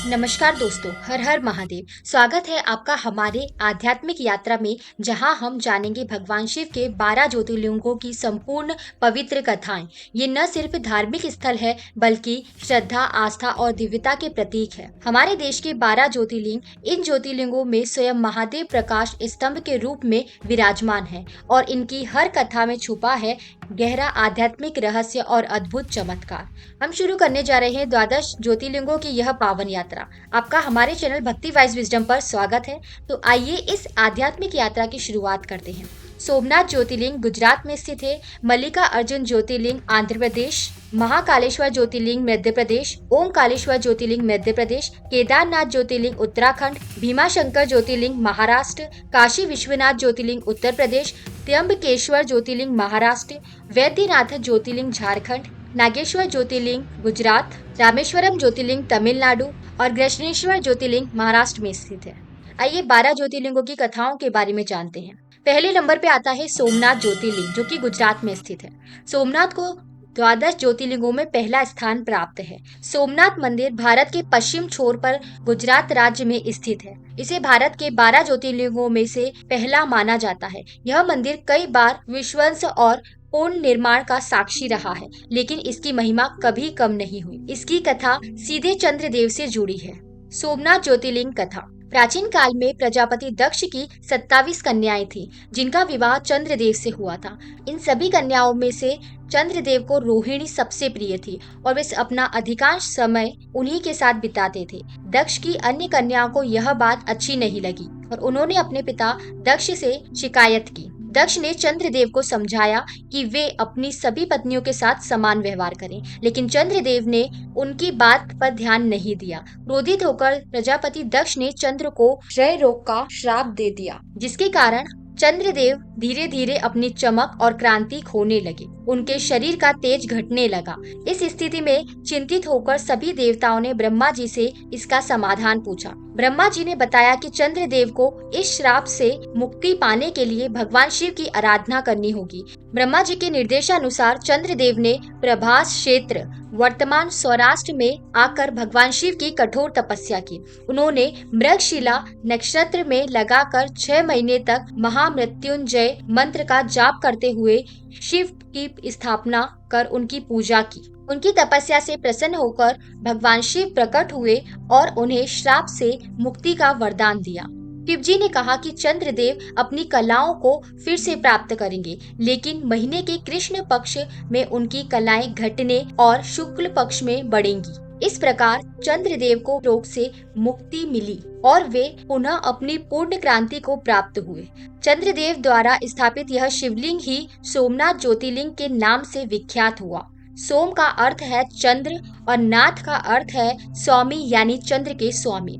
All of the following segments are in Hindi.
नमस्कार दोस्तों, हर हर महादेव। स्वागत है आपका हमारे आध्यात्मिक यात्रा में, जहां हम जानेंगे भगवान शिव के 12 ज्योतिर्लिंगों की संपूर्ण पवित्र कथाएं। ये न सिर्फ धार्मिक स्थल है, बल्कि श्रद्धा, आस्था और दिव्यता के प्रतीक है। हमारे देश के 12 ज्योतिर्लिंग, इन ज्योतिर्लिंगों में स्वयं महादेव प्रकाश स्तंभ के रूप में विराजमान है और इनकी हर कथा में छुपा है गहरा आध्यात्मिक रहस्य और अद्भुत चमत्कार। हम शुरू करने जा रहे हैं द्वादश ज्योतिर्लिंगों की यह पावन यात्रा। आपका हमारे चैनल भक्ति वाइज विजडम पर स्वागत है। तो आइए इस आध्यात्मिक यात्रा की शुरुआत करते हैं। सोमनाथ ज्योतिर्लिंग गुजरात में स्थित है। मल्लिका अर्जुन ज्योतिर्लिंग आंध्र प्रदेश, महाकालेश्वर ज्योतिर्लिंग मध्य प्रदेश, ओमकालेश्वर ज्योतिर्लिंग मध्य प्रदेश, केदारनाथ ज्योतिर्लिंग उत्तराखंड, भीमाशंकर ज्योतिर्लिंग महाराष्ट्र, काशी विश्वनाथ ज्योतिर्लिंग उत्तर प्रदेश, त्र्यंबकेश्वर ज्योतिर्लिंग महाराष्ट्र, वैद्यनाथ ज्योतिर्लिंग झारखंड, नागेश्वर ज्योतिर्लिंग गुजरात, रामेश्वरम ज्योतिर्लिंग तमिलनाडु और कृष्णेश्वर ज्योतिर्लिंग महाराष्ट्र में स्थित है। आइए 12 ज्योतिर्लिंगों की कथाओं के बारे में जानते हैं। पहले नंबर पे आता है सोमनाथ ज्योतिर्लिंग, जो कि गुजरात में स्थित है। सोमनाथ को द्वादश ज्योतिर्लिंगों में पहला स्थान प्राप्त है। सोमनाथ मंदिर भारत के पश्चिम छोर पर गुजरात राज्य में स्थित है। इसे भारत के 12 ज्योतिर्लिंगों में से पहला माना जाता है। यह मंदिर कई बार विध्वंस और पूर्ण निर्माण का साक्षी रहा है, लेकिन इसकी महिमा कभी कम नहीं हुई। इसकी कथा सीधे चंद्रदेव से जुड़ी है। सोमनाथ ज्योतिर्लिंग कथा। प्राचीन काल में प्रजापति दक्ष की 27 कन्याएं थीं, जिनका विवाह चंद्रदेव से हुआ था। इन सभी कन्याओं में से चंद्रदेव को रोहिणी सबसे प्रिय थी और वे अपना अधिकांश समय उन्हीं के साथ बिताते थे। दक्ष की अन्य कन्याओं को यह बात अच्छी नहीं लगी और उन्होंने अपने पिता दक्ष से शिकायत की। दक्ष ने चंद्रदेव को समझाया कि वे अपनी सभी पत्नियों के साथ समान व्यवहार करें, लेकिन चंद्रदेव ने उनकी बात पर ध्यान नहीं दिया। क्रोधित होकर प्रजापति दक्ष ने चंद्र को क्षय रोग का श्राप दे दिया, जिसके कारण चंद्रदेव धीरे धीरे अपनी चमक और क्रांति खोने लगे। उनके शरीर का तेज घटने लगा। इस स्थिति में चिंतित होकर सभी देवताओं ने ब्रह्मा जी से इसका समाधान पूछा। ब्रह्मा जी ने बताया कि चंद्रदेव को इस श्राप से मुक्ति पाने के लिए भगवान शिव की आराधना करनी होगी। ब्रह्मा जी के निर्देशानुसार चंद्रदेव ने प्रभास क्षेत्र वर्तमान सौराष्ट्र में आकर भगवान शिव की कठोर तपस्या की। उन्होंने मृगशिला नक्षत्र में लगाकर 6 महीने तक महामृत्युंजय मंत्र का जाप करते हुए शिव की स्थापना कर उनकी पूजा की। उनकी तपस्या से प्रसन्न होकर भगवान शिव प्रकट हुए और उन्हें श्राप से मुक्ति का वरदान दिया। शिव जी ने कहा कि चंद्रदेव अपनी कलाओं को फिर से प्राप्त करेंगे, लेकिन महीने के कृष्ण पक्ष में उनकी कलाएं घटने और शुक्ल पक्ष में बढ़ेंगी। इस प्रकार चंद्रदेव को रोग से मुक्ति मिली और वे पुनः अपनी पूर्ण क्रांति को प्राप्त हुए। चंद्रदेव द्वारा स्थापित यह शिवलिंग ही सोमनाथ ज्योतिर्लिंग के नाम से विख्यात हुआ। सोम का अर्थ है चंद्र और नाथ का अर्थ है स्वामी, यानी चंद्र के स्वामी।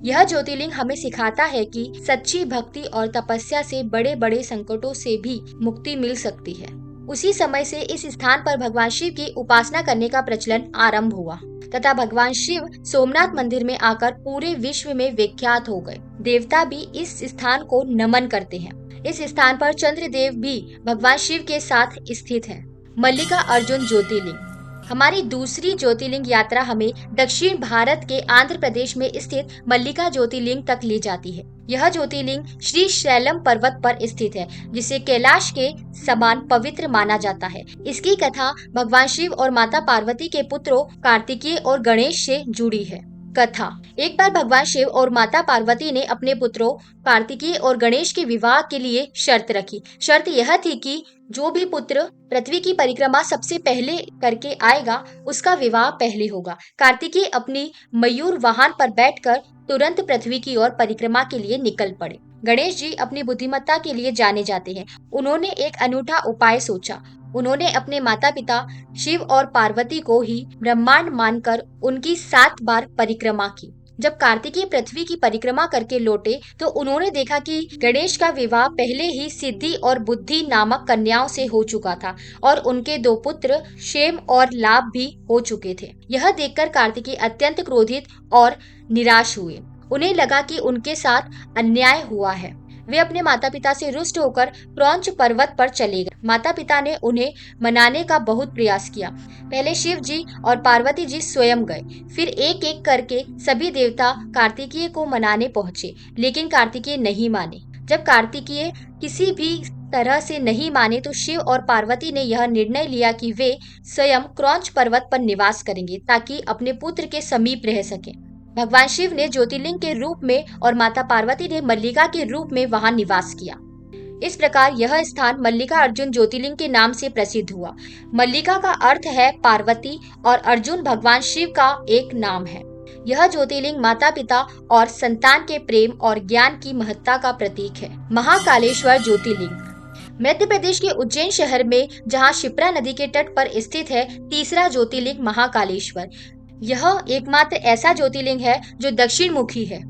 यह ज्योतिर्लिंग हमें सिखाता है कि सच्ची भक्ति और तपस्या से बड़े बड़े संकटों से भी मुक्ति मिल सकती है। उसी समय से इस स्थान पर भगवान शिव की उपासना करने का प्रचलन आरंभ हुआ तथा भगवान शिव सोमनाथ मंदिर में आकर पूरे विश्व में विख्यात हो गए। देवता भी इस स्थान को नमन करते हैं। इस स्थान पर चंद्रदेव भी भगवान शिव के साथ स्थित है। मल्लिका अर्जुन ज्योतिर्लिंग। हमारी दूसरी ज्योतिर्लिंग यात्रा हमें दक्षिण भारत के आंध्र प्रदेश में स्थित मल्लिका ज्योतिर्लिंग तक ले जाती है। यह ज्योतिर्लिंग श्री शैलम पर्वत पर स्थित है, जिसे कैलाश के समान पवित्र माना जाता है। इसकी कथा भगवान शिव और माता पार्वती के पुत्रों कार्तिकेय और गणेश से जुड़ी है। कथा। एक बार भगवान शिव और माता पार्वती ने अपने पुत्रों कार्तिकेय और गणेश के विवाह के लिए शर्त रखी। शर्त यह थी कि जो भी पुत्र पृथ्वी की परिक्रमा सबसे पहले करके आएगा, उसका विवाह पहले होगा। कार्तिकेय अपनी मयूर वाहन पर बैठकर तुरंत पृथ्वी की ओर परिक्रमा के लिए निकल पड़े। गणेश जी अपनी बुद्धिमत्ता के लिए जाने जाते हैं। उन्होंने एक अनूठा उपाय सोचा। उन्होंने अपने माता पिता शिव और पार्वती को ही ब्रह्मांड मानकर उनकी 7 बार परिक्रमा की। जब कार्तिकेय पृथ्वी की परिक्रमा करके लौटे तो उन्होंने देखा कि गणेश का विवाह पहले ही सिद्धि और बुद्धि नामक कन्याओं से हो चुका था और उनके 2 पुत्र क्षेम और लाभ भी हो चुके थे। यह देखकर कार्तिकेय अत्यंत क्रोधित और निराश हुए। उन्हें लगा कि उनके साथ अन्याय हुआ है। वे अपने माता पिता से रुष्ट होकर क्रौंच पर्वत पर चले गए। माता पिता ने उन्हें मनाने का बहुत प्रयास किया। पहले शिव जी और पार्वती जी स्वयं गए, फिर एक एक करके सभी देवता कार्तिकेय को मनाने पहुंचे, लेकिन कार्तिकेय नहीं माने। जब कार्तिकेय किसी भी तरह से नहीं माने तो शिव और पार्वती ने यह निर्णय लिया कि वे स्वयं क्रौंच पर्वत पर निवास करेंगे ताकि अपने पुत्र के समीप रह सकें। भगवान शिव ने ज्योतिर्लिंग के रूप में और माता पार्वती ने मल्लिका के रूप में वहां निवास किया। इस प्रकार यह स्थान मल्लिका अर्जुन ज्योतिर्लिंग के नाम से प्रसिद्ध हुआ। मल्लिका का अर्थ है पार्वती और अर्जुन भगवान शिव का एक नाम है। यह ज्योतिर्लिंग माता पिता और संतान के प्रेम और ज्ञान की महत्ता का प्रतीक है। महाकालेश्वर ज्योतिर्लिंग मध्य प्रदेश के उज्जैन शहर में, जहां शिप्रा नदी के तट पर स्थित है, तीसरा ज्योतिर्लिंग महाकालेश्वर। यह एकमात्र ऐसा ज्योतिर्लिंग है जो दक्षिण मुखी है।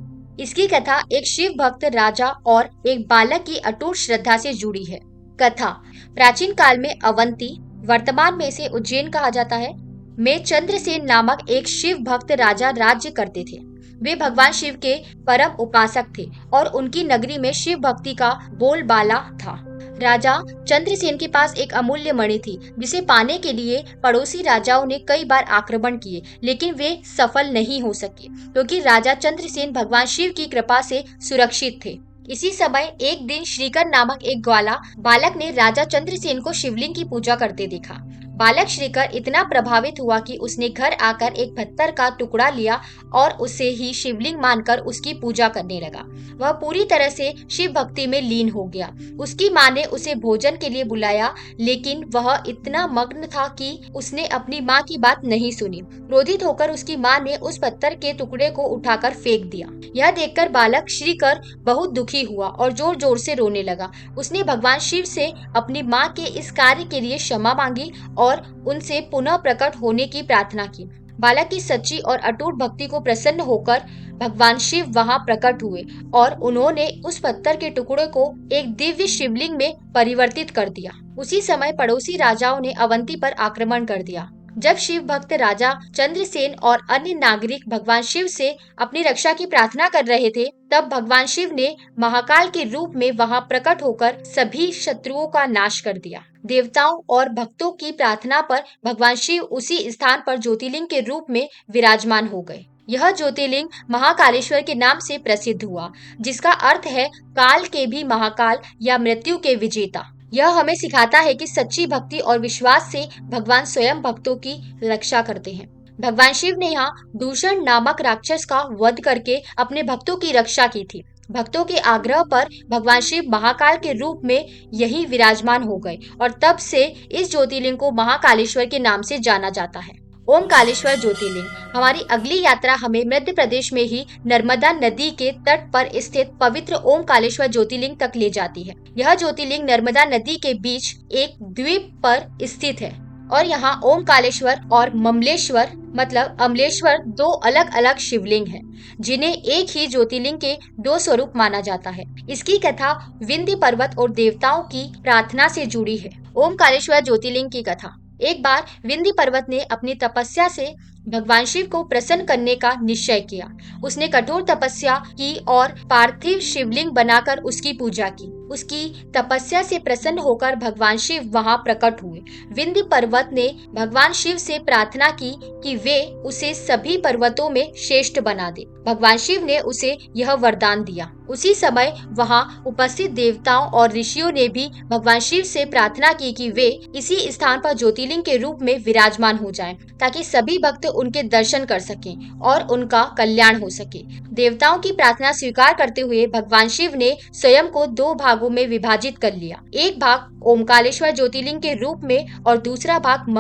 इसकी कथा एक शिव भक्त राजा और एक बालक की अटूट श्रद्धा से जुड़ी है। कथा प्राचीन काल में अवंती, वर्तमान में इसे उज्जैन कहा जाता है, में चंद्रसेन नामक एक शिव भक्त राजा राज्य करते थे। वे भगवान शिव के परम उपासक थे और उनकी नगरी में शिव भक्ति का बोलबाला था। राजा चंद्रसेन के पास एक अमूल्य मणि थी, जिसे पाने के लिए पड़ोसी राजाओं ने कई बार आक्रमण किए, लेकिन वे सफल नहीं हो सके क्योंकि राजा चंद्रसेन भगवान शिव की कृपा से सुरक्षित थे। इसी समय एक दिन श्रीकर नामक एक ग्वाला बालक ने राजा चंद्रसेन को शिवलिंग की पूजा करते देखा। बालक श्रीकर इतना प्रभावित हुआ कि उसने घर आकर एक पत्थर का टुकड़ा लिया और उसे ही शिवलिंग मानकर उसकी पूजा करने लगा। वह पूरी तरह से शिव भक्ति में लीन हो गया। उसकी माँ ने उसे भोजन के लिए बुलाया, लेकिन वह इतना मग्न था कि उसने अपनी माँ की बात नहीं सुनी। क्रोधित होकर उसकी माँ ने उस पत्थर के टुकड़े को उठाकर फेंक दिया। यह देखकर बालक श्रीकर बहुत दुखी हुआ और जोर जोर से रोने लगा। उसने भगवान शिव से अपनी माँ के इस कार्य के लिए क्षमा मांगी और उनसे पुनः प्रकट होने की प्रार्थना की। बालक की सच्ची और अटूट भक्ति को प्रसन्न होकर भगवान शिव वहां प्रकट हुए और उन्होंने उस पत्थर के टुकड़े को एक दिव्य शिवलिंग में परिवर्तित कर दिया। उसी समय पड़ोसी राजाओं ने अवंती पर आक्रमण कर दिया। जब शिव भक्त राजा चंद्रसेन और अन्य नागरिक भगवान शिव से अपनी रक्षा की प्रार्थना कर रहे थे, तब भगवान शिव ने महाकाल के रूप में वहां प्रकट होकर सभी शत्रुओं का नाश कर दिया। देवताओं और भक्तों की प्रार्थना पर भगवान शिव उसी स्थान पर ज्योतिर्लिंग के रूप में विराजमान हो गए। यह ज्योतिर्लिंग महाकालेश्वर के नाम से प्रसिद्ध हुआ, जिसका अर्थ है काल के भी महाकाल या मृत्यु के विजेता। यह हमें सिखाता है कि सच्ची भक्ति और विश्वास से भगवान स्वयं भक्तों की रक्षा करते हैं। भगवान शिव ने यहाँ दूषण नामक राक्षस का वध करके अपने भक्तों की रक्षा की थी। भक्तों के आग्रह पर भगवान शिव महाकाल के रूप में यही विराजमान हो गए और तब से इस ज्योतिर्लिंग को महाकालेश्वर के नाम से जाना जाता है। ओमकालेश्वर ज्योतिर्लिंग। हमारी अगली यात्रा हमें मध्य प्रदेश में ही नर्मदा नदी के तट पर स्थित पवित्र ओमकालेश्वर ज्योतिर्लिंग तक ले जाती है। यह ज्योतिर्लिंग नर्मदा नदी के बीच एक द्वीप पर स्थित है और यहाँ ओमकालेश्वर और ममलेश्वर मतलब अमलेश्वर दो अलग अलग शिवलिंग हैं, जिन्हें एक ही ज्योतिर्लिंग के दो स्वरूप माना जाता है। इसकी कथा विंध्य पर्वत और देवताओं की प्रार्थना से जुड़ी है। ओमकालेश्वर ज्योतिर्लिंग की कथा। एक बार विंध्य पर्वत ने अपनी तपस्या से भगवान शिव को प्रसन्न करने का निश्चय किया। उसने कठोर तपस्या की और पार्थिव शिवलिंग बनाकर उसकी पूजा की। उसकी तपस्या से प्रसन्न होकर भगवान शिव वहां प्रकट हुए। विंध्य पर्वत ने भगवान शिव से प्रार्थना की कि वे उसे सभी पर्वतों में श्रेष्ठ बना दे। भगवान शिव ने उसे यह वरदान दिया। उसी समय वहां उपस्थित देवताओं और ऋषियों ने भी भगवान शिव से प्रार्थना की कि वे इसी स्थान पर ज्योतिर्लिंग के रूप में विराजमान हो जाएं, ताकि सभी भक्त उनके दर्शन कर सकें और उनका कल्याण हो सके। देवताओं की प्रार्थना स्वीकार करते हुए भगवान शिव ने स्वयं को दो भागों में विभाजित कर लिया। एक भाग ओमकालेश्वर ज्योतिर्लिंग के रूप में और दूसरा भाग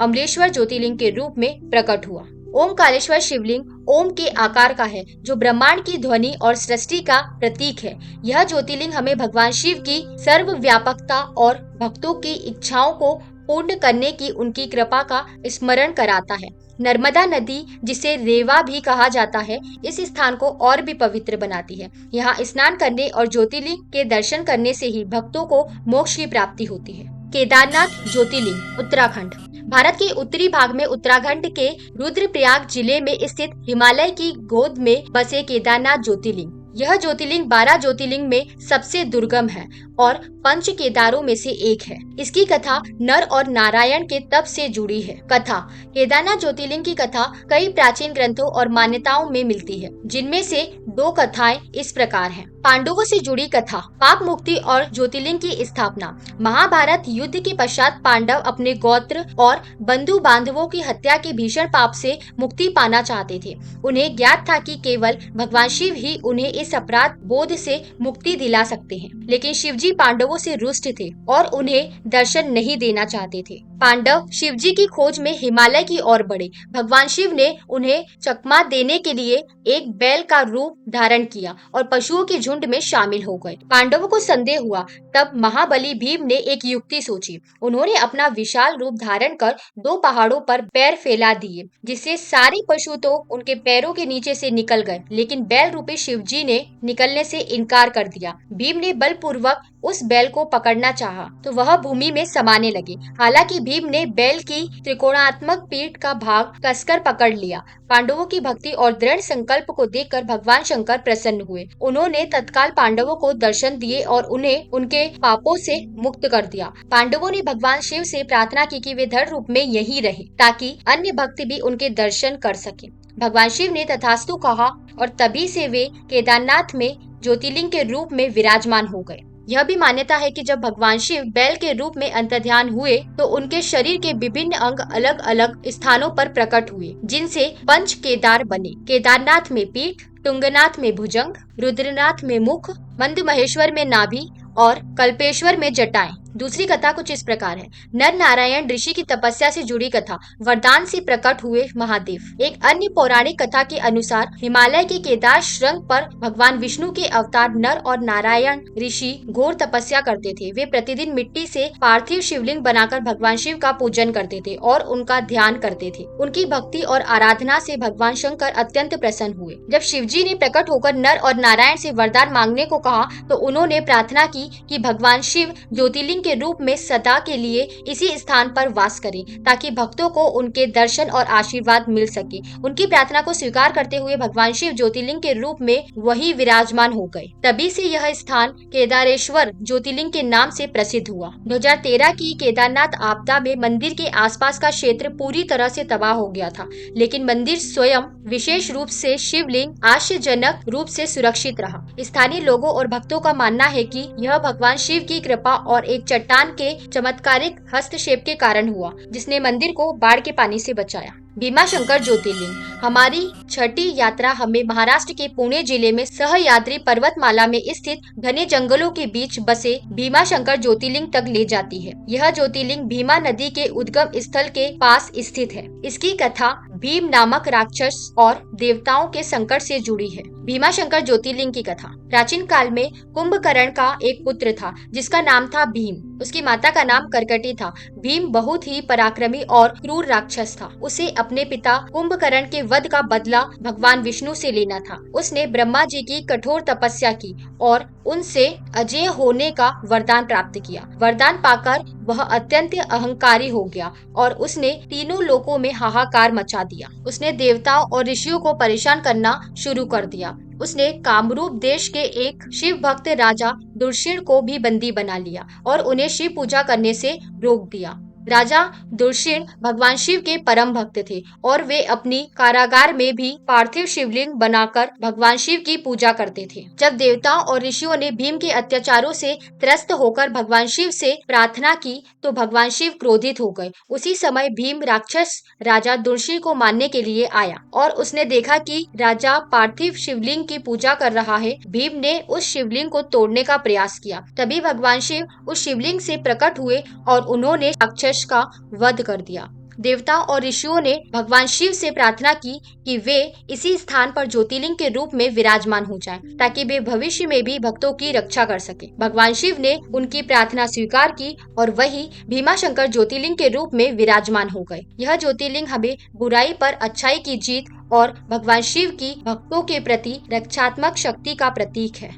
अमलेश्वर ज्योतिर्लिंग के रूप में प्रकट हुआ। ओमकालेश्वर शिवलिंग ओम के आकार का है, जो ब्रह्मांड की ध्वनि और सृष्टि का प्रतीक है। यह ज्योतिर्लिंग हमें भगवान शिव की सर्वव्यापकता और भक्तों की इच्छाओं को पूर्ण करने की उनकी कृपा का स्मरण कराता है। नर्मदा नदी, जिसे रेवा भी कहा जाता है, इस स्थान को और भी पवित्र बनाती है। यहाँ स्नान करने और ज्योतिर्लिंग के दर्शन करने से ही भक्तों को मोक्ष की प्राप्ति होती है। केदारनाथ ज्योतिर्लिंग, उत्तराखंड। भारत के उत्तरी भाग में उत्तराखंड के रुद्रप्रयाग जिले में स्थित हिमालय की गोद में बसे केदारनाथ ज्योतिर्लिंग यह ज्योतिर्लिंग 12 ज्योतिर्लिंग में सबसे दुर्गम है और पंच केदारों में से एक है। इसकी कथा नर और नारायण के तप से जुड़ी है। कथा केदारनाथ ज्योतिर्लिंग की कथा कई प्राचीन ग्रंथों और मान्यताओं में मिलती है, जिनमें से दो कथाएं इस प्रकार हैं। पांडवों से जुड़ी कथा, पाप मुक्ति और ज्योतिर्लिंग की स्थापना। महाभारत युद्ध के पश्चात पांडव अपने गोत्र और बंधु बांधवों की हत्या के भीषण पाप से मुक्ति पाना चाहते थे। उन्हें ज्ञात था कि केवल भगवान शिव ही उन्हें इस अपराध बोध से मुक्ति दिला सकते हैं, लेकिन शिवजी पांडवों से रुष्ट थे और उन्हें दर्शन नहीं देना चाहते थे। पांडव शिवजी की खोज में हिमालय की ओर बढ़े। भगवान शिव ने उन्हें चकमा देने के लिए एक बैल का रूप धारण किया और पशुओं के झुंड में शामिल हो गए। पांडवों को संदेह हुआ, तब महाबली भीम ने एक युक्ति सोची। उन्होंने अपना विशाल रूप धारण कर दो पहाड़ों पर पैर फैला दिए, जिससे सारे पशु तो उनके पैरों के नीचे से निकल गए, लेकिन बैल रूपी शिवजी ने निकलने से इनकार कर दिया। भीम ने बलपूर्वक उस बैल को पकड़ना चाहा तो वह भूमि में समाने लगे। हालांकि भीम ने बैल की त्रिकोणात्मक पीठ का भाग कसकर पकड़ लिया। पांडवों की भक्ति और दृढ़ संकल्प को देखकर भगवान शंकर प्रसन्न हुए। उन्होंने तत्काल पांडवों को दर्शन दिए और उन्हें उनके पापों से मुक्त कर दिया। पांडवों ने भगवान शिव से प्रार्थना की कि वे दृढ़ रूप में यहीं रहे, ताकि अन्य भक्त भी उनके दर्शन कर सके। भगवान शिव ने तथास्तु कहा और तभी से वे केदारनाथ में ज्योतिर्लिंग के रूप में विराजमान हो गए। यह भी मान्यता है कि जब भगवान शिव बैल के रूप में अंतर्ध्यान हुए तो उनके शरीर के विभिन्न अंग अलग अलग स्थानों पर प्रकट हुए, जिनसे पंच केदार बने। केदारनाथ में पीठ, तुंगनाथ में भुजंग, रुद्रनाथ में मुख, मंदमहेश्वर में नाभि और कल्पेश्वर में जटाएं। दूसरी कथा कुछ इस प्रकार है। नर नारायण ऋषि की तपस्या से जुड़ी कथा, वरदान से प्रकट हुए महादेव। एक अन्य पौराणिक कथा के अनुसार हिमालय के केदार श्रृंग पर भगवान विष्णु के अवतार नर और नारायण ऋषि घोर तपस्या करते थे। वे प्रतिदिन मिट्टी से पार्थिव शिवलिंग बनाकर भगवान शिव का पूजन करते थे और उनका ध्यान करते थे। उनकी भक्ति और आराधना से भगवान शंकर अत्यंत प्रसन्न हुए। जब शिवजी ने प्रकट होकर नर और नारायण से वरदान मांगने को कहा तो उन्होंने प्रार्थना की कि भगवान शिव ज्योतिर्लिंग के रूप में सदा के लिए इसी स्थान पर वास करें, ताकि भक्तों को उनके दर्शन और आशीर्वाद मिल सके। उनकी प्रार्थना को स्वीकार करते हुए भगवान शिव ज्योतिर्लिंग के रूप में वही विराजमान हो गए। तभी से यह स्थान केदारेश्वर ज्योतिर्लिंग के नाम से प्रसिद्ध हुआ। 2013 की केदारनाथ आपदा में मंदिर के आसपास का क्षेत्र पूरी तरह से तबाह हो गया था, लेकिन मंदिर स्वयं विशेष रूप से शिवलिंग आश्चर्यजनक रूप से सुरक्षित रहा। स्थानीय लोगों और भक्तों का मानना है कि यह भगवान शिव की कृपा और एक चट्टान के चमत्कारिक हस्तक्षेप के कारण हुआ, जिसने मंदिर को बाढ़ के पानी से बचाया। भीमाशंकर ज्योतिर्लिंग। हमारी छठी यात्रा हमें महाराष्ट्र के पुणे जिले में सहयाद्री पर्वतमाला में स्थित घने जंगलों के बीच बसे भीमाशंकर ज्योतिर्लिंग तक ले जाती है। यह ज्योतिर्लिंग भीमा नदी के उद्गम स्थल के पास स्थित है। इसकी कथा भीम नामक राक्षस और देवताओं के संकट से जुड़ी है। भीमाशंकर ज्योतिर्लिंग की कथा। प्राचीन काल में कुंभकर्ण का एक पुत्र था जिसका नाम था भीम। उसकी माता का नाम करकटी था। भीम बहुत ही पराक्रमी और क्रूर राक्षस था। उसे अपने पिता कुंभकर्ण के वध का बदला भगवान विष्णु से लेना था। उसने ब्रह्मा जी की कठोर तपस्या की और उनसे अजय होने का वरदान प्राप्त किया। वरदान पाकर वह अत्यंत अहंकारी हो गया और उसने तीनों लोकों में हाहाकार मचा दिया। उसने देवताओं और ऋषियों को परेशान करना शुरू कर दिया। उसने कामरूप देश के एक शिव भक्त राजा दुर्शिण को भी बंदी बना लिया और उन्हें शिव पूजा करने से रोक दिया। राजा दुर्शिण भगवान शिव के परम भक्त थे और वे अपनी कारागार में भी पार्थिव शिवलिंग बनाकर भगवान शिव की पूजा करते थे। जब देवताओं और ऋषियों ने भीम के अत्याचारों से त्रस्त होकर भगवान शिव से प्रार्थना की तो भगवान शिव क्रोधित हो गए। उसी समय भीम राक्षस राजा दुर्शिण को मारने के लिए आया और उसने देखा कि राजा पार्थिव शिवलिंग की पूजा कर रहा है। भीम ने उस शिवलिंग को तोड़ने का प्रयास किया। तभी भगवान शिव उस शिवलिंग से प्रकट हुए और उन्होंने राक्षस का वध कर दिया। देवताओं और ऋषियों ने भगवान शिव से प्रार्थना की कि वे इसी स्थान पर ज्योतिर्लिंग के रूप में विराजमान हो जाएं, ताकि वे भविष्य में भी भक्तों की रक्षा कर सके। भगवान शिव ने उनकी प्रार्थना स्वीकार की और वही भीमाशंकर ज्योतिर्लिंग के रूप में विराजमान हो गए। यह ज्योतिर्लिंग हमें बुराई पर अच्छाई की जीत और भगवान शिव की भक्तों के प्रति रक्षात्मक शक्ति का प्रतीक है।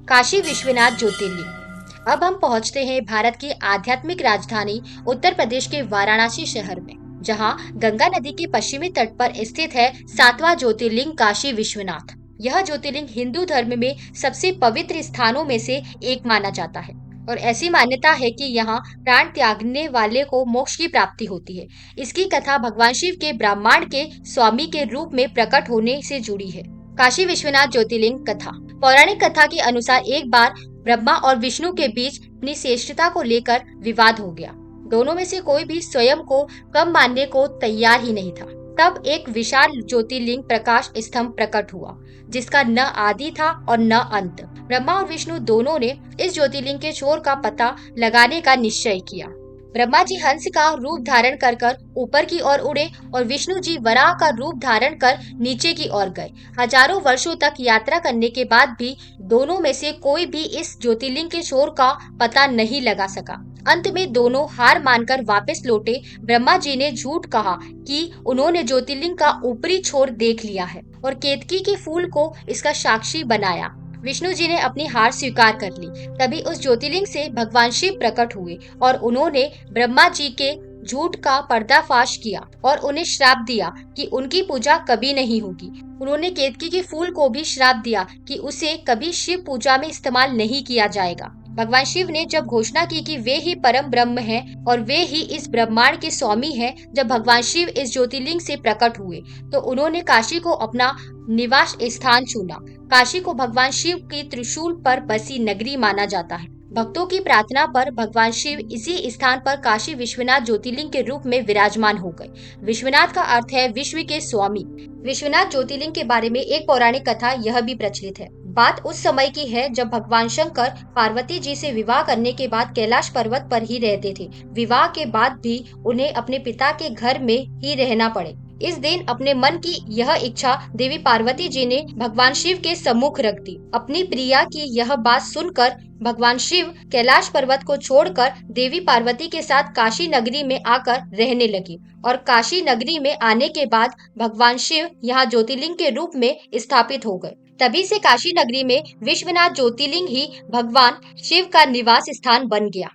काशी विश्वनाथ ज्योतिर्लिंग। अब हम पहुंचते हैं भारत की आध्यात्मिक राजधानी उत्तर प्रदेश के वाराणसी शहर में, जहां गंगा नदी के पश्चिमी तट पर स्थित है 7वां ज्योतिर्लिंग काशी विश्वनाथ। यह ज्योतिर्लिंग हिंदू धर्म में सबसे पवित्र स्थानों में से एक माना जाता है और ऐसी मान्यता है कि यहाँ प्राण त्यागने वाले को मोक्ष की प्राप्ति होती है। इसकी कथा भगवान शिव के ब्रह्मांड के स्वामी के रूप में प्रकट होने से जुड़ी है। काशी विश्वनाथ ज्योतिर्लिंग कथा। पौराणिक कथा के अनुसार एक बार ब्रह्मा और विष्णु के बीच अपनी श्रेष्ठता को लेकर विवाद हो गया। दोनों में से कोई भी स्वयं को कम मानने को तैयार ही नहीं था। तब एक विशाल ज्योतिर्लिंग प्रकाश स्तंभ प्रकट हुआ, जिसका न आदि था और न अंत। ब्रह्मा और विष्णु दोनों ने इस ज्योतिर्लिंग के छोर का पता लगाने का निश्चय किया। ब्रह्मा जी हंस का रूप धारण कर ऊपर की ओर उड़े और विष्णु जी वराह का रूप धारण कर नीचे की ओर गए। हजारों वर्षों तक यात्रा करने के बाद भी दोनों में से कोई भी इस ज्योतिर्लिंग के छोर का पता नहीं लगा सका। अंत में दोनों हार मानकर वापस लौटे। ब्रह्मा जी ने झूठ कहा कि उन्होंने ज्योतिर्लिंग का ऊपरी छोर देख लिया है और केतकी के फूल को इसका साक्षी बनाया। विष्णु जी ने अपनी हार स्वीकार कर ली। तभी उस ज्योतिर्लिंग से भगवान शिव प्रकट हुए और उन्होंने ब्रह्मा जी के झूठ का पर्दाफाश किया और उन्हें श्राप दिया कि उनकी पूजा कभी नहीं होगी। उन्होंने केतकी के फूल को भी श्राप दिया कि उसे कभी शिव पूजा में इस्तेमाल नहीं किया जाएगा। भगवान शिव ने जब घोषणा की कि वे ही परम ब्रह्म हैं और वे ही इस ब्रह्मांड के स्वामी हैं, जब भगवान शिव इस ज्योतिर्लिंग से प्रकट हुए तो उन्होंने काशी को अपना निवास स्थान चुना। काशी को भगवान शिव की त्रिशूल पर बसी नगरी माना जाता है। भक्तों की प्रार्थना पर भगवान शिव इसी स्थान पर काशी विश्वनाथ ज्योतिर्लिंग के रूप में विराजमान हो गए। विश्वनाथ का अर्थ है विश्व के स्वामी। विश्वनाथ ज्योतिर्लिंग के बारे में एक पौराणिक कथा यह भी प्रचलित है। बात उस समय की है जब भगवान शंकर पार्वती जी से विवाह करने के बाद कैलाश पर्वत पर ही रहते थे। विवाह के बाद भी उन्हें अपने पिता के घर में ही रहना पड़े। इस दिन अपने मन की यह इच्छा देवी पार्वती जी ने भगवान शिव के सम्मुख रख दी। अपनी प्रिया की यह बात सुनकर भगवान शिव कैलाश पर्वत को छोड़कर देवी पार्वती के साथ काशी नगरी में आकर रहने लगे और काशी नगरी में आने के बाद भगवान शिव यहाँ ज्योतिर्लिंग के रूप में स्थापित हो गए। तभी से काशी नगरी में विश्वनाथ ज्योतिर्लिंग ही भगवान शिव का निवास स्थान बन गया।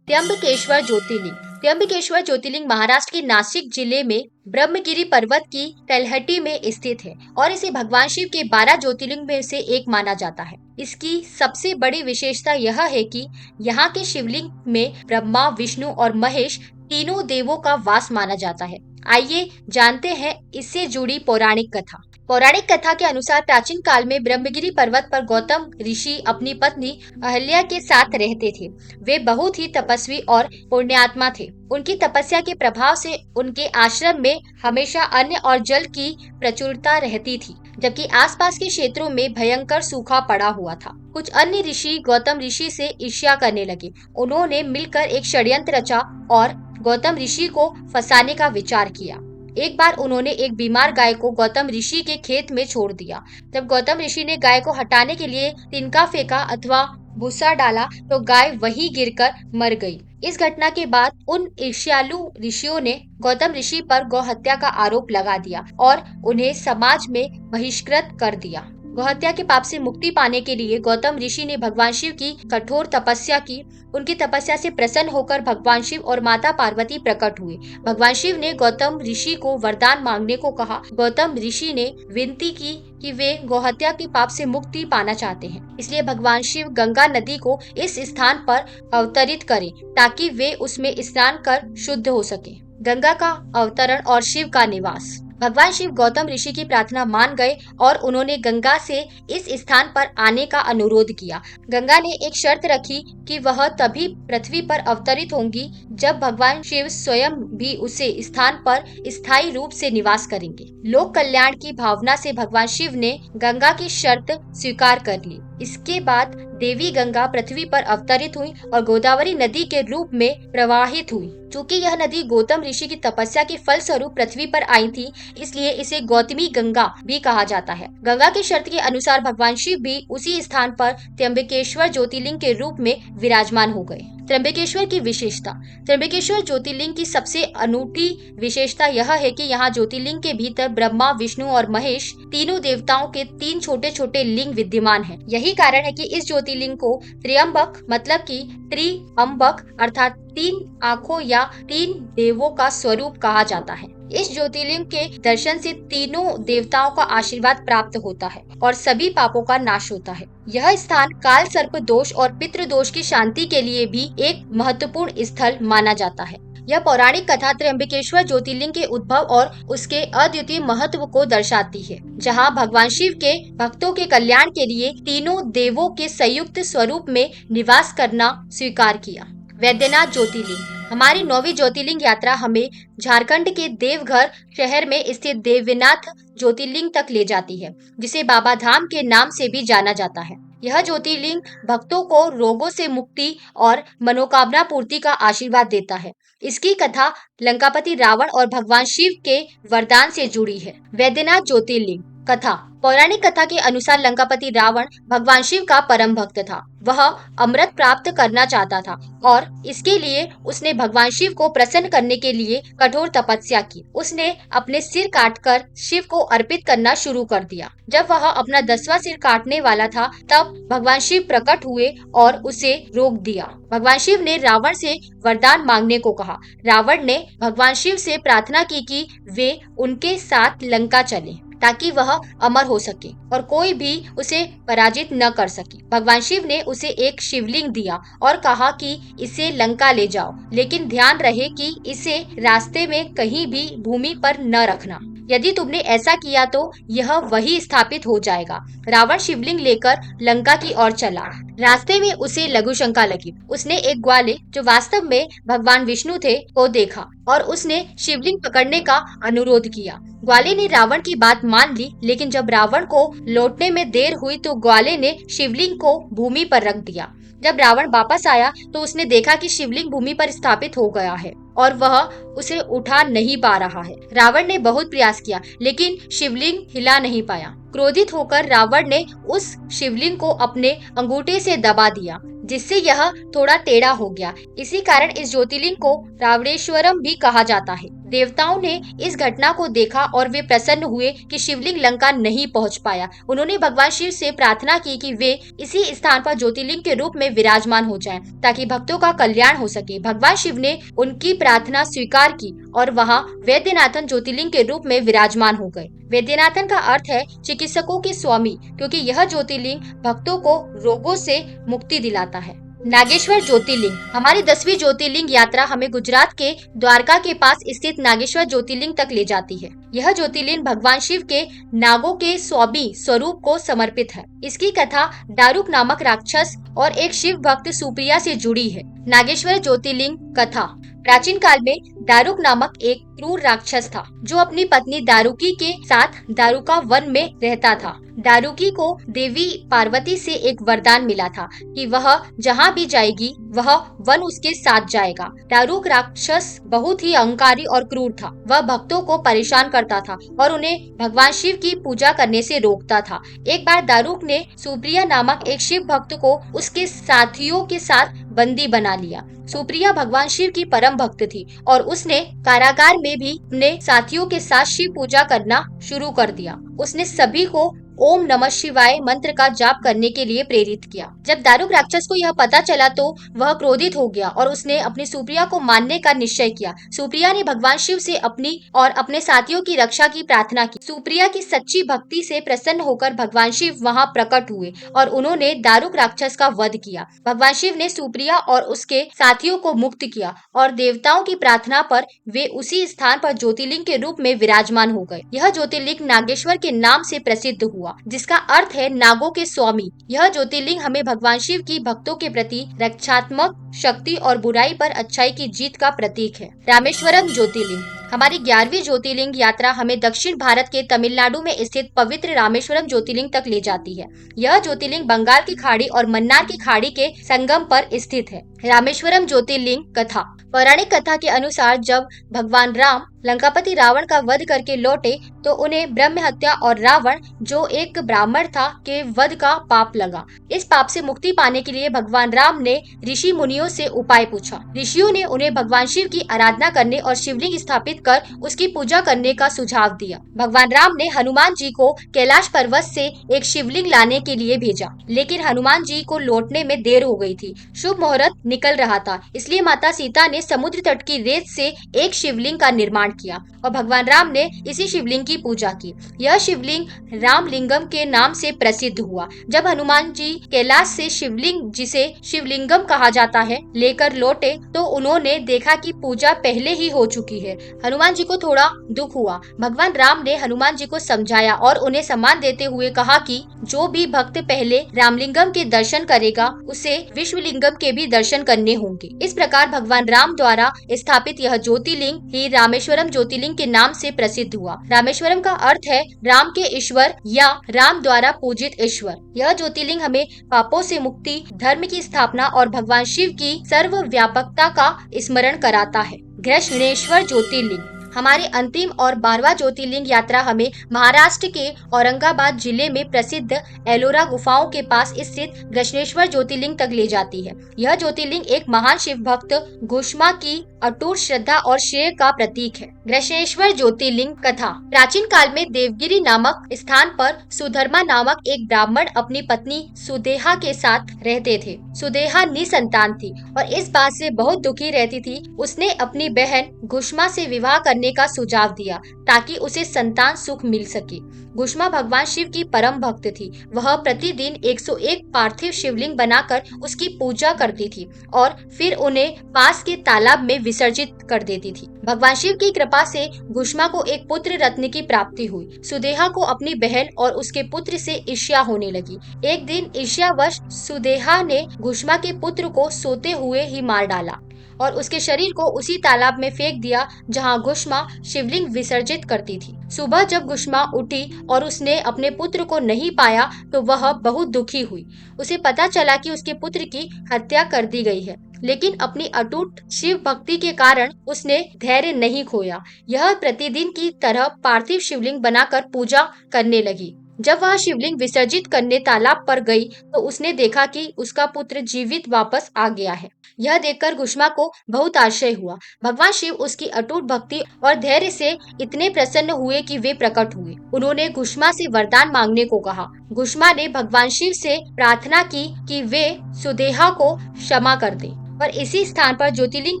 त्र्यंबकेश्वर ज्योतिर्लिंग। त्र्यंबकेश्वर ज्योतिर्लिंग महाराष्ट्र के नासिक जिले में ब्रह्मगिरी पर्वत की तलहटी में स्थित है और इसे भगवान शिव के 12 ज्योतिर्लिंग में से एक माना जाता है। इसकी सबसे बड़ी विशेषता यह है कि यहाँ के शिवलिंग में ब्रह्मा, विष्णु और महेश तीनों देवों का वास माना जाता है। आइए जानते हैं इससे जुड़ी पौराणिक कथा। पौराणिक कथा के अनुसार प्राचीन काल में ब्रह्मगिरी पर्वत पर गौतम ऋषि अपनी पत्नी अहल्या के साथ रहते थे। वे बहुत ही तपस्वी और पुण्यात्मा थे। उनकी तपस्या के प्रभाव से उनके आश्रम में हमेशा अन्न और जल की प्रचुरता रहती थी, जबकि आसपास के क्षेत्रों में भयंकर सूखा पड़ा हुआ था। कुछ अन्य ऋषि गौतम ऋषि से ईर्ष्या करने लगे। उन्होंने मिलकर एक षड्यंत्र रचा और गौतम ऋषि को फंसाने का विचार किया। एक बार उन्होंने एक बीमार गाय को गौतम ऋषि के खेत में छोड़ दिया। जब गौतम ऋषि ने गाय को हटाने के लिए तिनका फेंका अथवा भूसा डाला तो गाय वहीं गिरकर मर गई। इस घटना के बाद उन ईर्ष्यालु ऋषियों ने गौतम ऋषि पर गौ हत्या का आरोप लगा दिया और उन्हें समाज में बहिष्कृत कर दिया। गौहत्या के पाप से मुक्ति पाने के लिए गौतम ऋषि ने भगवान शिव की कठोर तपस्या की। उनकी तपस्या से प्रसन्न होकर भगवान शिव और माता पार्वती प्रकट हुए। भगवान शिव ने गौतम ऋषि को वरदान मांगने को कहा। गौतम ऋषि ने विनती की कि वे गौहत्या के पाप से मुक्ति पाना चाहते हैं, इसलिए भगवान शिव गंगा नदी को इस स्थान पर अवतरित करें ताकि वे उसमें स्नान कर शुद्ध हो सके। गंगा का अवतरण और शिव का निवास। भगवान शिव गौतम ऋषि की प्रार्थना मान गए और उन्होंने गंगा से इस स्थान पर आने का अनुरोध किया। गंगा ने एक शर्त रखी कि वह तभी पृथ्वी पर अवतरित होंगी जब भगवान शिव स्वयं भी उसे स्थान पर स्थायी रूप से निवास करेंगे। लोक कल्याण की भावना से भगवान शिव ने गंगा की शर्त स्वीकार कर ली। इसके बाद देवी गंगा पृथ्वी पर अवतरित हुई और गोदावरी नदी के रूप में प्रवाहित हुई। चूंकि यह नदी गौतम ऋषि की तपस्या के फल स्वरूप पृथ्वी पर आई थी, इसलिए इसे गौतमी गंगा भी कहा जाता है। गंगा की शर्त के अनुसार भगवान शिव भी उसी स्थान पर त्र्यंबकेश्वर ज्योतिर्लिंग के रूप में विराजमान हो गए। त्र्यंबकेश्वर की विशेषता। त्र्यंबकेश्वर ज्योतिर्लिंग की सबसे अनूठी विशेषता यह है कि यहाँ ज्योतिर्लिंग के भीतर ब्रह्मा, विष्णु और महेश तीनों देवताओं के 3 छोटे छोटे लिंग विद्यमान हैं। यही कारण है कि इस ज्योतिर्लिंग को त्र्यंबक मतलब कि त्रिअंबक अर्थात तीन आंखों या तीन देवों का स्वरूप कहा जाता है। इस ज्योतिर्लिंग के दर्शन से तीनों देवताओं का आशीर्वाद प्राप्त होता है और सभी पापों का नाश होता है। यह स्थान काल सर्प दोष और पितृ दोष की शांति के लिए भी एक महत्वपूर्ण स्थल माना जाता है। यह पौराणिक कथा त्र्यंबकेश्वर ज्योतिर्लिंग के उद्भव और उसके अद्वितीय महत्व को दर्शाती है, जहां भगवान शिव के भक्तों के कल्याण के लिए तीनों देवों के संयुक्त स्वरूप में निवास करना स्वीकार किया। वैद्यनाथ ज्योतिर्लिंग। हमारी 9वीं ज्योतिर्लिंग यात्रा हमें झारखंड के देवघर शहर में स्थित देवनाथ ज्योतिर्लिंग तक ले जाती है, जिसे बाबा धाम के नाम से भी जाना जाता है। यह ज्योतिर्लिंग भक्तों को रोगों से मुक्ति और मनोकामना पूर्ति का आशीर्वाद देता है। इसकी कथा लंकापति रावण और भगवान शिव के वरदान से जुड़ी है। वैद्यनाथ ज्योतिर्लिंग कथा। पौराणिक कथा के अनुसार लंकापति रावण भगवान शिव का परम भक्त था। वह अमृत प्राप्त करना चाहता था और इसके लिए उसने भगवान शिव को प्रसन्न करने के लिए कठोर तपस्या की। उसने अपने सिर काटकर शिव को अर्पित करना शुरू कर दिया। जब वह अपना 10वां सिर काटने वाला था, तब भगवान शिव प्रकट हुए और उसे रोक दिया। भगवान शिव ने रावण से वरदान मांगने को कहा। रावण ने भगवान शिव से प्रार्थना की कि वे उनके साथ लंका चले, ताकि वह अमर हो सके और कोई भी उसे पराजित न कर सके। भगवान शिव ने उसे एक शिवलिंग दिया और कहा कि इसे लंका ले जाओ, लेकिन ध्यान रहे कि इसे रास्ते में कहीं भी भूमि पर न रखना। यदि तुमने ऐसा किया तो यह वही स्थापित हो जाएगा। रावण शिवलिंग लेकर लंका की ओर चला। रास्ते में उसे लघु शंका लगी। उसने एक ग्वाले, जो वास्तव में भगवान विष्णु थे, को देखा और उसने शिवलिंग पकड़ने का अनुरोध किया। ग्वाले ने रावण की बात मान ली, लेकिन जब रावण को लौटने में देर हुई तो ग्वाले ने शिवलिंग को भूमि पर रख दिया। जब रावण वापस आया तो उसने देखा कि शिवलिंग भूमि पर स्थापित हो गया है और वह उसे उठा नहीं पा रहा है। रावण ने बहुत प्रयास किया, लेकिन शिवलिंग हिला नहीं पाया। क्रोधित होकर रावण ने उस शिवलिंग को अपने अंगूठे से दबा दिया, जिससे यह थोड़ा टेढ़ा हो गया। इसी कारण इस ज्योतिर्लिंग को रावणेश्वरम भी कहा जाता है। देवताओं ने इस घटना को देखा और वे प्रसन्न हुए कि शिवलिंग लंका नहीं पहुंच पाया। उन्होंने भगवान शिव से प्रार्थना की कि वे इसी स्थान पर ज्योतिर्लिंग के रूप में विराजमान हो जाएं, ताकि भक्तों का कल्याण हो सके। भगवान शिव ने उनकी प्रार्थना स्वीकार की और वहां वैद्यनाथन ज्योतिर्लिंग के रूप में विराजमान हो गए। वैद्यनाथन का अर्थ है चिकित्सकों के स्वामी, क्योंकि यह ज्योतिर्लिंग भक्तों को रोगों से मुक्ति दिलाता है। नागेश्वर ज्योतिर्लिंग। हमारी 10वीं ज्योतिर्लिंग यात्रा हमें गुजरात के द्वारका के पास स्थित नागेश्वर ज्योतिर्लिंग तक ले जाती है। यह ज्योतिर्लिंग भगवान शिव के नागों के स्वामी स्वरूप को समर्पित है। इसकी कथा दारुक नामक राक्षस और एक शिव भक्त सुप्रिया से जुड़ी है। नागेश्वर ज्योतिर्लिंग कथा। प्राचीन काल में दारुक नामक एक क्रूर राक्षस था, जो अपनी पत्नी दारुकी के साथ दारुका वन में रहता था। दारुकी को देवी पार्वती से एक वरदान मिला था कि वह जहाँ भी जाएगी वह वन उसके साथ जाएगा। दारुक राक्षस बहुत ही अहंकारी और क्रूर था। वह भक्तों को परेशान करता था और उन्हें भगवान शिव की पूजा करने से रोकता था। एक बार दारुक ने सुप्रिया नामक एक शिव भक्त को उसके साथियों के साथ बंदी बना लिया। सुप्रिया भगवान शिव की परम भक्त थी और उसने कारागार में भी अपने साथियों के साथ शिव पूजा करना शुरू कर दिया। उसने सभी को ओम नमः शिवाय मंत्र का जाप करने के लिए प्रेरित किया। जब दारुक राक्षस को यह पता चला तो वह क्रोधित हो गया और उसने अपनी सुप्रिया को मारने का निश्चय किया। सुप्रिया ने भगवान शिव से अपनी और अपने साथियों की रक्षा की प्रार्थना की। सुप्रिया की सच्ची भक्ति से प्रसन्न होकर भगवान शिव वहां प्रकट हुए और उन्होंने दारुक राक्षस का वध किया। भगवान शिव ने सुप्रिया और उसके साथियों को मुक्त किया और देवताओं की प्रार्थना पर वे उसी स्थान पर ज्योतिर्लिंग के रूप में विराजमान हो गए। यह ज्योतिर्लिंग नागेश्वर के नाम से प्रसिद्ध हुआ, जिसका अर्थ है नागों के स्वामी। यह ज्योतिर्लिंग हमें भगवान शिव की भक्तों के प्रति रक्षात्मक शक्ति और बुराई पर अच्छाई की जीत का प्रतीक है। रामेश्वरम ज्योतिर्लिंग। हमारी 11वीं ज्योतिर्लिंग यात्रा हमें दक्षिण भारत के तमिलनाडु में स्थित पवित्र रामेश्वरम ज्योतिर्लिंग तक ले जाती है। यह ज्योतिर्लिंग बंगाल की खाड़ी और मन्नार की खाड़ी के संगम पर स्थित है। रामेश्वरम ज्योतिर्लिंग कथा। पौराणिक कथा के अनुसार जब भगवान राम लंकापति रावण का वध करके लौटे तो उन्हें ब्रह्म हत्या और रावण, जो एक ब्राह्मण था, के वध का पाप लगा। इस पाप से मुक्ति पाने के लिए भगवान राम ने ऋषि मुनियों से उपाय पूछा। ऋषियों ने उन्हें भगवान शिव की आराधना करने और शिवलिंग स्थापित कर उसकी पूजा करने का सुझाव दिया। भगवान राम ने हनुमान जी को कैलाश पर्वत से एक शिवलिंग लाने के लिए भेजा, लेकिन हनुमान जी को लौटने में देर हो गई थी। शुभ मुहूर्त निकल रहा था, इसलिए माता सीता ने समुद्र तट की रेत से एक शिवलिंग का निर्माण किया और भगवान राम ने इसी शिवलिंग की पूजा की। यह शिवलिंग रामलिंगम के नाम से प्रसिद्ध हुआ। जब हनुमान जी कैलाश से शिवलिंग, जिसे शिवलिंगम कहा जाता है, लेकर लौटे तो उन्होंने देखा कि पूजा पहले ही हो चुकी है। हनुमान जी को थोड़ा दुख हुआ। भगवान राम ने हनुमान जी को समझाया और उन्हें सम्मान देते हुए कहा कि जो भी भक्त पहले रामलिंगम के दर्शन करेगा उसे विश्वलिंगम के भी दर्शन करने होंगे। इस प्रकार भगवान राम द्वारा स्थापित यह ज्योतिर्लिंग ही रामेश्वरम ज्योतिर्लिंग के नाम से प्रसिद्ध हुआ। रामेश्वरम का अर्थ है राम के ईश्वर या राम द्वारा पूजित ईश्वर। यह ज्योतिर्लिंग हमें पापों से मुक्ति, धर्म की स्थापना और भगवान शिव की सर्वव्यापकता का स्मरण कराता है। घृष्णेश्वर ज्योतिर्लिंग हमारे अंतिम और 12वां ज्योतिर्लिंग यात्रा हमें महाराष्ट्र के औरंगाबाद जिले में प्रसिद्ध एलोरा गुफाओं के पास स्थित घृष्णेश्वर ज्योतिर्लिंग तक ले जाती है। यह ज्योतिर्लिंग एक महान शिव भक्त घुष्मा की अटूट श्रद्धा और श्रेय का प्रतीक है। घृष्णेश्वर ज्योतिर्लिंग कथा। प्राचीन काल में देवगिरी नामक स्थान पर सुधर्मा नामक एक ब्राह्मण अपनी पत्नी सुदेहा के साथ रहते थे। सुदेहा निसंतान थी और इस बात से बहुत दुखी रहती थी। उसने अपनी बहन घुष्मा से विवाह करने का सुझाव दिया ताकि उसे संतान सुख मिल सके। घुष्मा भगवान शिव की परम भक्त थी। वह प्रतिदिन 101 पार्थिव शिवलिंग बनाकर उसकी पूजा करती थी और फिर उन्हें पास के तालाब में विसर्जित कर देती थी। भगवान शिव की कृपा से घुष्मा को एक पुत्र रत्न की प्राप्ति हुई। सुदेहा को अपनी बहन और उसके पुत्र से ईर्ष्या होने लगी। एक दिन ईर्ष्यावश सुदेहा ने घुष्मा के पुत्र को सोते हुए ही मार डाला और उसके शरीर को उसी तालाब में फेंक दिया जहां घुष्मा शिवलिंग विसर्जित करती थी। सुबह जब घुष्मा उठी और उसने अपने पुत्र को नहीं पाया तो वह बहुत दुखी हुई। उसे पता चला कि उसके पुत्र की हत्या कर दी गई है, लेकिन अपनी अटूट शिव भक्ति के कारण उसने धैर्य नहीं खोया। यह प्रतिदिन की तरह पार्थिव शिवलिंग बनाकर पूजा करने लगी। जब वह शिवलिंग विसर्जित करने तालाब पर गई तो उसने देखा कि उसका पुत्र जीवित वापस आ गया है। यह देखकर घुष्मा को बहुत आश्चर्य हुआ। भगवान शिव उसकी अटूट भक्ति और धैर्य से इतने प्रसन्न हुए कि वे प्रकट हुए। उन्होंने घुष्मा से वरदान मांगने को कहा। घुष्मा ने भगवान शिव से प्रार्थना की कि वे सुदेहा को क्षमा कर दें और इसी स्थान पर ज्योतिर्लिंग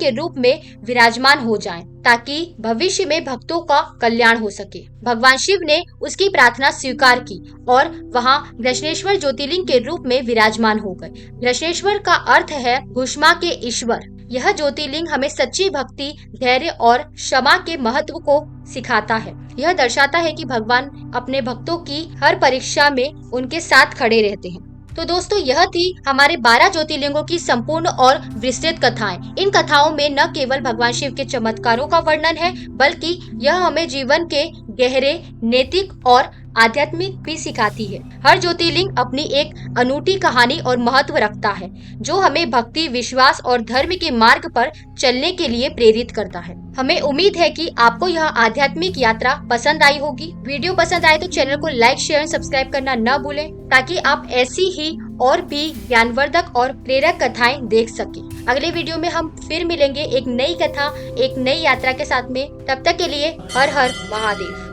के रूप में विराजमान हो जाएं, ताकि भविष्य में भक्तों का कल्याण हो सके। भगवान शिव ने उसकी प्रार्थना स्वीकार की और वहां घृष्णेश्वर ज्योतिर्लिंग के रूप में विराजमान हो गए। घृष्णेश्वर का अर्थ है घुष्मा के ईश्वर। यह ज्योतिर्लिंग हमें सच्ची भक्ति, धैर्य और क्षमा के महत्व को सिखाता है। यह दर्शाता है कि भगवान अपने भक्तों की हर परीक्षा में उनके साथ खड़े रहते हैं। तो दोस्तों, यह थी हमारे 12 ज्योतिर्लिंगों की संपूर्ण और विस्तृत कथाएं। इन कथाओं में न केवल भगवान शिव के चमत्कारों का वर्णन है, बल्कि यह हमें जीवन के गहरे नैतिक और आध्यात्मिक भी सिखाती है। हर ज्योतिर्लिंग अपनी एक अनूठी कहानी और महत्व रखता है, जो हमें भक्ति, विश्वास और धर्म के मार्ग पर चलने के लिए प्रेरित करता है। हमें उम्मीद है कि आपको यह आध्यात्मिक यात्रा पसंद आई होगी। वीडियो पसंद आए तो चैनल को लाइक, शेयर और सब्सक्राइब करना न भूलें, ताकि आप ऐसी ही और भी ज्ञानवर्धक और प्रेरक कथाएं देख सकें। अगले वीडियो में हम फिर मिलेंगे एक नई कथा, एक नई यात्रा के साथ में। तब तक के लिए हर हर महादेव।